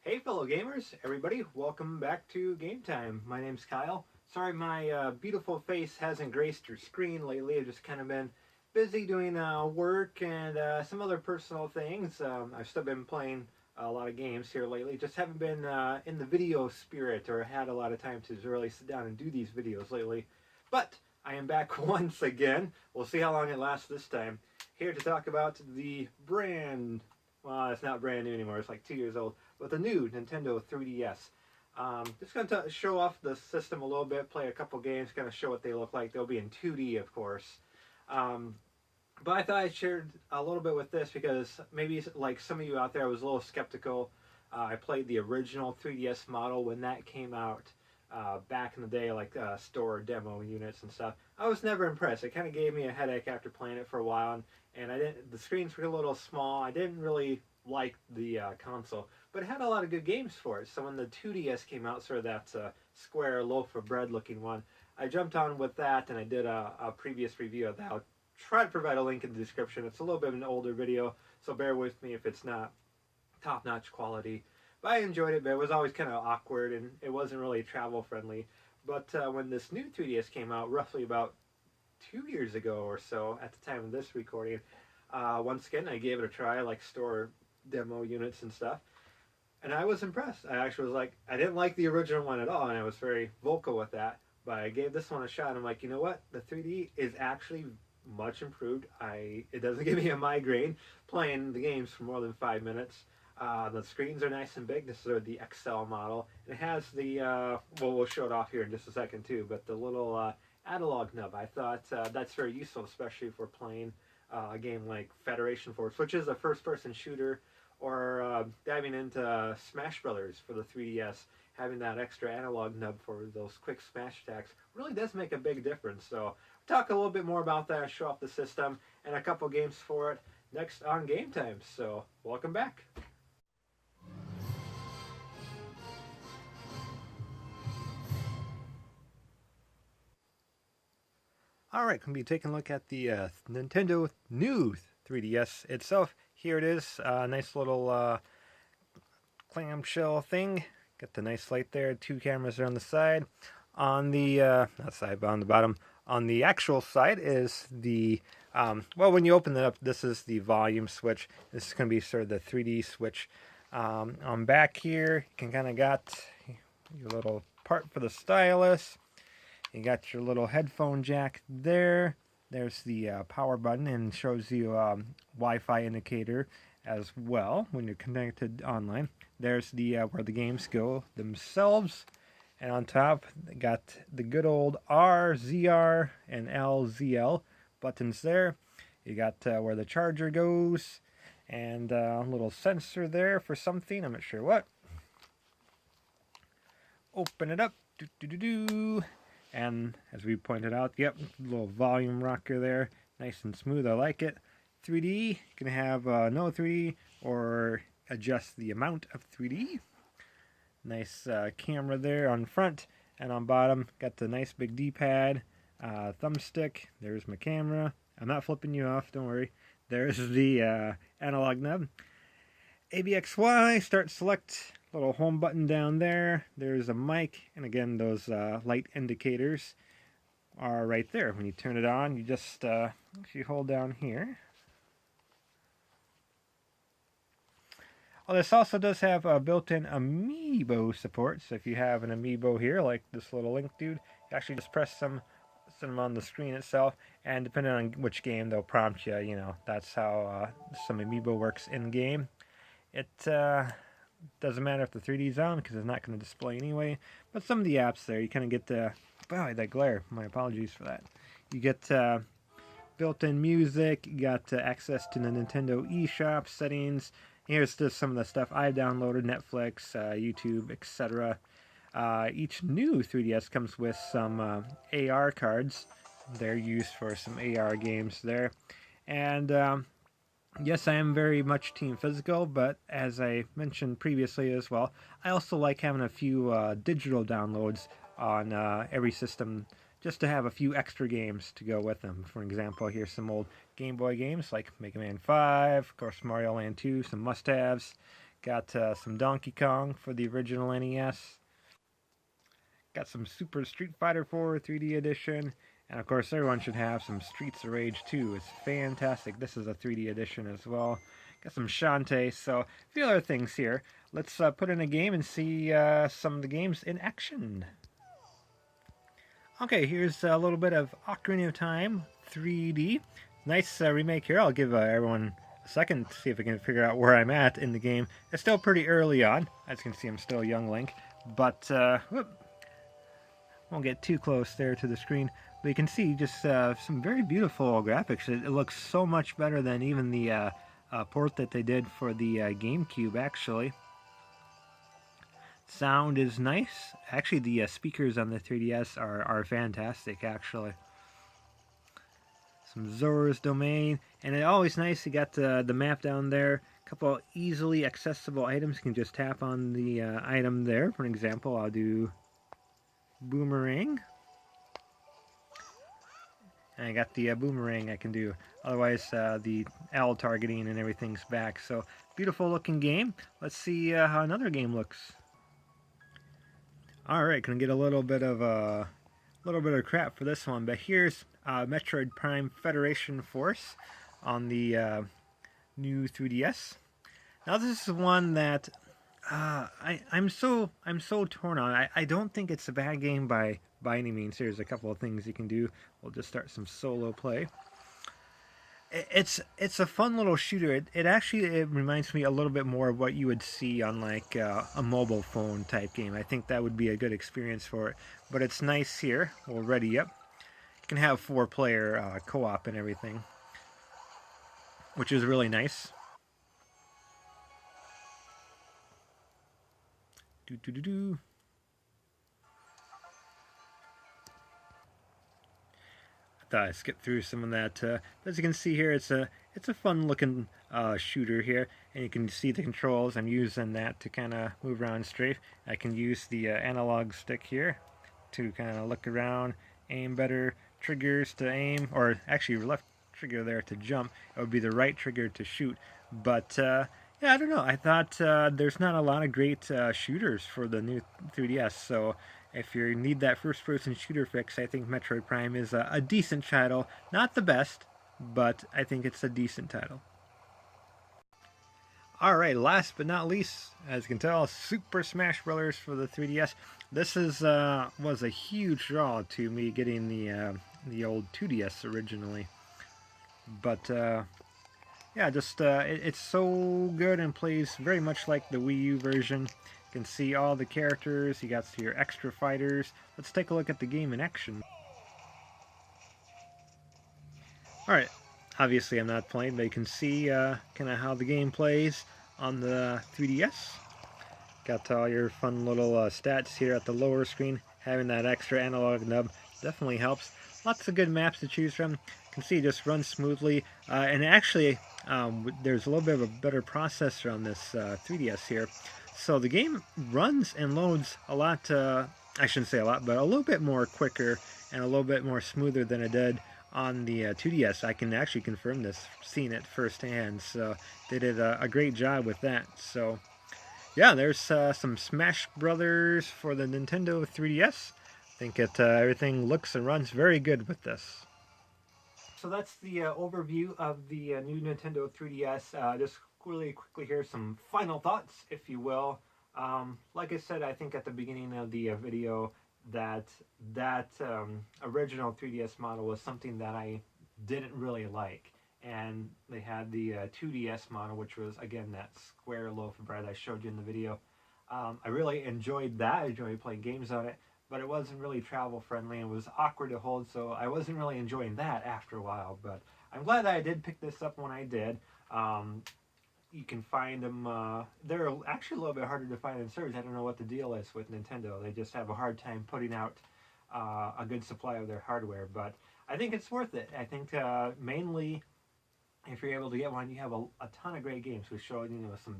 Hey fellow gamers, everybody, welcome back to Game Time. My name's Kyle. Sorry my beautiful face hasn't graced your screen lately. I've just kind of been busy doing work and some other personal things. I've still been playing a lot of games here lately. Just haven't been in the video spirit or had a lot of time to really sit down and do these videos lately. But I am back once again. We'll see how long it lasts this time. Here to talk about the well, it's not brand new anymore. It's like 2 years old. With the new Nintendo 3DS. Just going to show off the system a little bit, play a couple games, kind of show what they look like. They'll be in 2D, of course. But I thought I'd share a little bit with this because maybe like some of you out there was a little skeptical. I played the original 3DS model when that came out back in the day, like store demo units and stuff. I was never impressed. It kind of gave me a headache after playing it for a while, and I didn't. The screens were a little small. I didn't really like the console, but it had a lot of good games for it. So when the 2DS came out, sort of that square loaf of bread looking one, I jumped on with that, and I did a previous review of that. I'll try to provide a link in the description. It's a little bit of an older video, so bear with me if it's not top-notch quality. But I enjoyed it, but it was always kind of awkward, and it wasn't really travel-friendly. But when this new 3DS came out, roughly about 2 years ago or so, at the time of this recording, once again, I gave it a try, like store demo units and stuff, and I was impressed. I actually was like, I didn't like the original one at all, and I was very vocal with that, but I gave this one a shot. I'm like, you know what, the 3D is actually much improved. It doesn't give me a migraine playing the games for more than 5 minutes. The screens are nice and big. This is the XL model, and it has the well, we'll show it off here in just a second too, but the little analog nub. I thought that's very useful, especially if we're playing a game like Federation Force, which is a first-person shooter, or diving into Smash Brothers for the 3DS. Having that extra analog nub for those quick smash attacks really does make a big difference. So talk a little bit more about that, show off the system, and a couple games for it next on Game Time. So welcome back. Alright, going to be taking a look at the Nintendo new 3DS itself. Here it is, nice little clamshell thing. Got the nice light there, 2 cameras are on the side. On the, not side, but on the bottom. On the actual side is the, well, when you open it up, this is the volume switch. This is going to be sort of the 3D switch. On back here, you can kind of got your little part for the stylus. You got your little headphone jack there. There's the power button, and shows you Wi-Fi indicator as well when you're connected online. There's the where the games go themselves, and on top they got the good old R, ZR, and LZL buttons there. You got where the charger goes, and a little sensor there for something. I'm not sure what. Open it up. Do. And as we pointed out, yep, little volume rocker there, nice and smooth. I like it. 3D, you can have no 3D or adjust the amount of 3D. Nice camera there on front, and on bottom got the nice big D-pad, thumbstick. There's my camera. I'm not flipping you off, don't worry. There's the analog nub. ABXY, start select. Little home button down there. There's a mic, and again, those light indicators are right there. When you turn it on, you just actually hold down here. Well, this also does have a built-in amiibo support, so if you have an amiibo here, like this little Link dude, you actually just press them on the screen itself, and depending on which game, they'll prompt you. You know, that's how some amiibo works in-game. It doesn't matter if the 3D is on, because it's not going to display anyway. But some of the apps there, you kind of get wow, that glare. My apologies for that. You get built-in music. You got access to the Nintendo eShop settings. Here's just some of the stuff I've downloaded: Netflix, YouTube, etc. Each new 3DS comes with some AR cards. They're used for some AR games there. And yes, I am very much team physical, but as I mentioned previously as well, I also like having a few digital downloads on every system, just to have a few extra games to go with them. For example, here's some old Game Boy games like Mega Man 5, of course Mario Land 2, some must-haves. Got some Donkey Kong for the original NES. Got some Super Street Fighter 4 3D edition. And of course, everyone should have some Streets of Rage 2. It's fantastic. This is a 3D edition as well. Got some Shantae, so a few other things here. Let's put in a game and see some of the games in action. Okay, here's a little bit of Ocarina of Time 3D. Nice remake here. I'll give everyone a second to see if I can figure out where I'm at in the game. It's still pretty early on. As you can see, I'm still young Link. But, won't get too close there to the screen. But you can see just some very beautiful graphics. It looks so much better than even the port that they did for the GameCube, actually. Sound is nice. Actually, the speakers on the 3DS are fantastic, actually. Some Zora's Domain. And it's always nice, you got the map down there. A couple easily accessible items. You can just tap on the item there. For example, I'll do Boomerang. And I got the boomerang I can do. Otherwise, the L targeting and everything's back. So, beautiful looking game. Let's see how another game looks. Alright, gonna get a little bit of crap for this one, but here's Metroid Prime Federation Force on the new 3DS. Now this is one that I'm so torn on. I don't think it's a bad game by any means. There's a couple of things you can do. We'll just start some solo play. It's a fun little shooter. It actually reminds me a little bit more of what you would see on like a mobile phone type game. I think that would be a good experience for it. But it's nice here. We'll ready up. You can have 4-player co-op and everything, which is really nice. Do. I skipped through some of that. But as you can see here, it's a fun looking shooter here, and you can see the controls. I'm using that to kind of move around strafe. I can use the analog stick here to kind of look around, aim better, triggers to aim, or actually left trigger there to jump. It would be the right trigger to shoot. But yeah, I don't know. I thought there's not a lot of great shooters for the new 3DS, so if you need that first-person shooter fix, I think Metroid Prime is a decent title. Not the best, but I think it's a decent title. Alright, last but not least, as you can tell, Super Smash Bros. For the 3DS. This was a huge draw to me getting the old 2DS originally. But yeah, just it's so good and plays very much like the Wii U version. You can see all the characters, you got your extra fighters. Let's take a look at the game in action. Alright, obviously I'm not playing, but you can see kind of how the game plays on the 3DS. Got all your fun little stats here at the lower screen. Having that extra analog nub definitely helps. Lots of good maps to choose from. You can see it just runs smoothly. And actually, there's a little bit of a better processor on this 3DS here. So the game runs and loads a lot, I shouldn't say a lot, but a little bit more quicker and a little bit more smoother than it did on the 2DS. I can actually confirm this, seeing it firsthand. So they did a great job with that. So yeah, there's some Smash Brothers for the Nintendo 3DS. I think everything looks and runs very good with this. So that's the overview of the new Nintendo 3DS. Just really quickly here, some final thoughts, if you will. Like I said, I think at the beginning of the video, that original 3DS model was something that I didn't really like. And they had the 2DS model, which was, again, that square loaf of bread I showed you in the video. I really enjoyed that. I enjoyed playing games on it. But it wasn't really travel friendly. It was awkward to hold, so I wasn't really enjoying that after a while. But I'm glad that I did pick this up when I did. You can find them. They're actually a little bit harder to find in stores. I don't know what the deal is with Nintendo. They just have a hard time putting out a good supply of their hardware. But I think it's worth it. I think mainly, if you're able to get one, you have a ton of great games. We showed some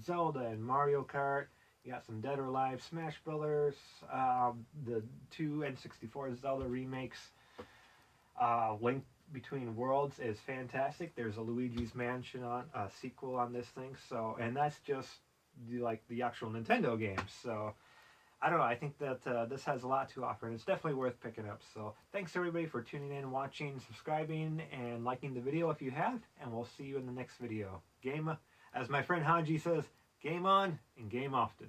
Zelda and Mario Kart. You got some Dead or Alive, Smash Brothers, the 2 N64 Zelda remakes. Link Between Worlds is fantastic. There's a Luigi's Mansion sequel on this thing. So, and that's just the actual Nintendo games. So I don't know. I think that this has a lot to offer, and it's definitely worth picking up. So thanks everybody for tuning in, watching, subscribing, and liking the video if you have. And we'll see you in the next video. As my friend Hanji says, game on and game often.